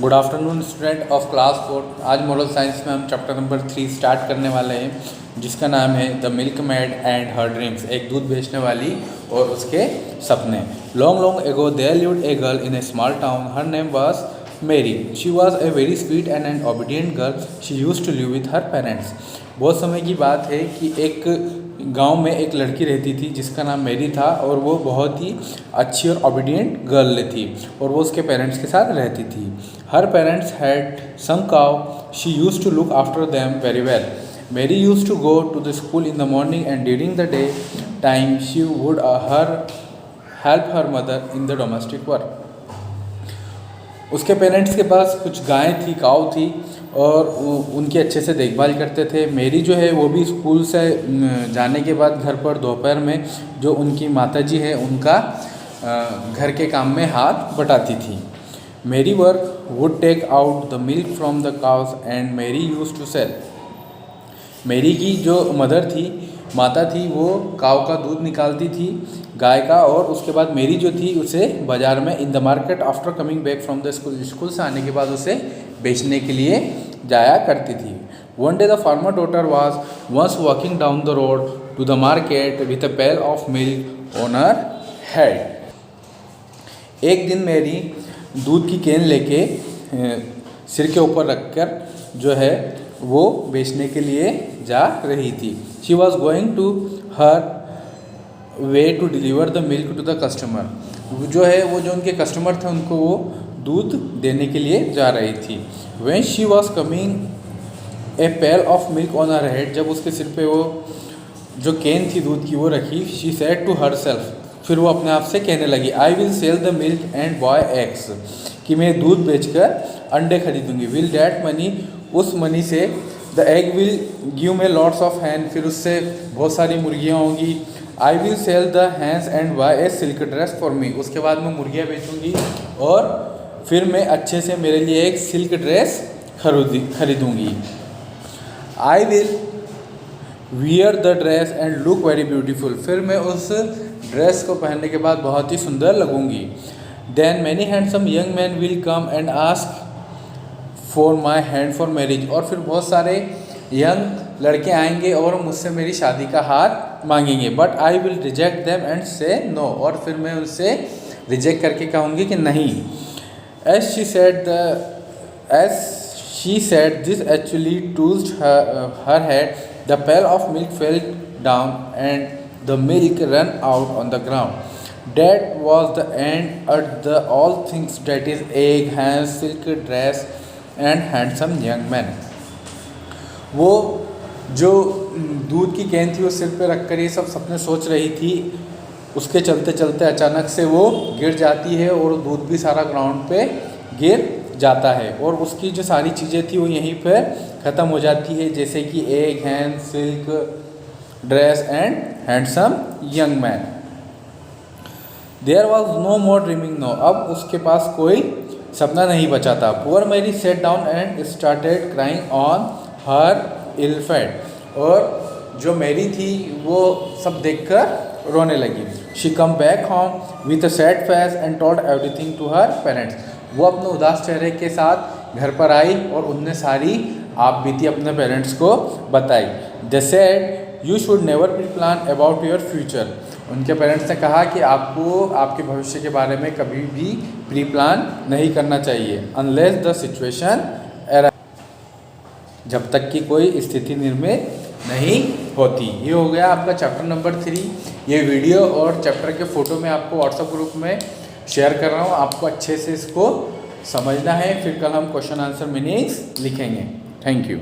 Good afternoon student of class 4। आज moral science में हम चैप्टर नंबर 3 स्टार्ट करने वाले हैं, जिसका नाम है the milk maid and her dreams, एक दूध बेचने वाली और उसके सपने। Long long ago there lived a girl in a small town, her name was Mary. She was a very sweet and an obedient girl, she used to live with her parents. बहुत समय की बात है कि एक गांव में एक लड़की रहती थी जिसका नाम मेरी था, और वो बहुत ही अच्छी और ओबीडियंट गर्ल थी, और वो उसके पेरेंट्स के साथ रहती थी। Her parents had some cow, she used to look after them very well. Mary used to go to the school in the morning and during the day time she would help her mother in the domestic work. उसके parents के पास कुछ गायें थी, काऊ थी, और उनकी अच्छे से देखभाल करते थे। मेरी जो है वो भी स्कूल से जाने के बाद घर पर दोपहर में जो उनकी माताजी है उनका घर के काम में हाथ बटाती थी। Mary work would take out the milk from the cows and Mary used to sell. Mary की जो मदर थी, माता थी, वो काव का दूध निकालती थी, गाय का, और उसके बाद मेरी जो थी उसे बाज़ार में in the market after coming back from the school, school से आने के बाद उसे बेचने के लिए जाया करती थी। One day the farmer daughter was once walking down the road to the market with a pail of milk on her head. एक दिन मेरी दूध की कैन लेके सिर के ऊपर रखकर जो है वो बेचने के लिए जा रही थी। She was going to her way to deliver the milk to the customer. जो है वो जो उनके कस्टमर थे उनको वो दूध देने के लिए जा रही थी। When she was coming a pail of milk on her head, जब उसके सिर पे वो जो कैन थी दूध की वो रखी, she said to herself, फिर वो अपने आप से कहने लगी, I will sell the milk and buy eggs, कि मैं दूध बेचकर अंडे खरीदूंगी। विल डैट मनी, उस मनी से the egg will give me lots of hen, फिर उससे बहुत सारी मुर्गियाँ होंगी। I will sell the hens and buy a silk dress for me, उसके बाद मैं मुर्गियाँ बेचूंगी और फिर मैं अच्छे से मेरे लिए एक सिल्क ड्रेस खरीदूंगी। I will wear the dress and look very beautiful, फिर मैं उस ड्रेस को पहनने के बाद बहुत ही सुंदर लगूंगी। Then many handsome young man will come and ask for my hand for marriage, और फिर बहुत सारे यंग लड़के आएंगे और मुझसे मेरी शादी का हाथ मांगेंगे। But I will reject them and say no, और फिर मैं उनसे रिजेक्ट करके कहूँगी कि नहीं। As she said this actually tossed her head, the pail of milk fell down and the milk run out on the ground. That was the end at the all things, that is egg, hands, silk dress and handsome young man। वो जो दूध की can थी वो सिर पे रखकर ये सब सपने सोच रही थी, उसके चलते चलते अचानक से वो गिर जाती है और दूध भी सारा ग्राउंड पे गिर जाता है, और उसकी जो सारी चीज़ें थी वो यहीं पे ख़त्म हो जाती है, जैसे कि egg, hand, silk dress and handsome young man. There was no more dreaming no, अब उसके पास कोई सपना नहीं बचा था। Poor Mary set down and started crying on her ill fate, और जो मेरी थी वो सब देखकर रोने लगी। She came back home with a sad face and told everything to her parents, वो अपने उदास चेहरे के साथ घर पर आई और उनने सारी आप बीती अपने पेरेंट्स को बताई। They said you should never pre plan about your future, उनके पेरेंट्स ने कहा कि आपको आपके भविष्य के बारे में कभी भी प्री प्लान नहीं करना चाहिए, अनलेस द सिचुएशन एराइज, जब तक कि कोई स्थिति निर्मित नहीं होती। ये हो गया आपका चैप्टर नंबर 3। ये वीडियो और चैप्टर के फ़ोटो मैं आपको व्हाट्सएप ग्रुप में शेयर कर रहा हूँ, आपको अच्छे से इसको समझना है। फिर कल हम क्वेश्चन आंसर मीनिंग्स लिखेंगे। Thank you.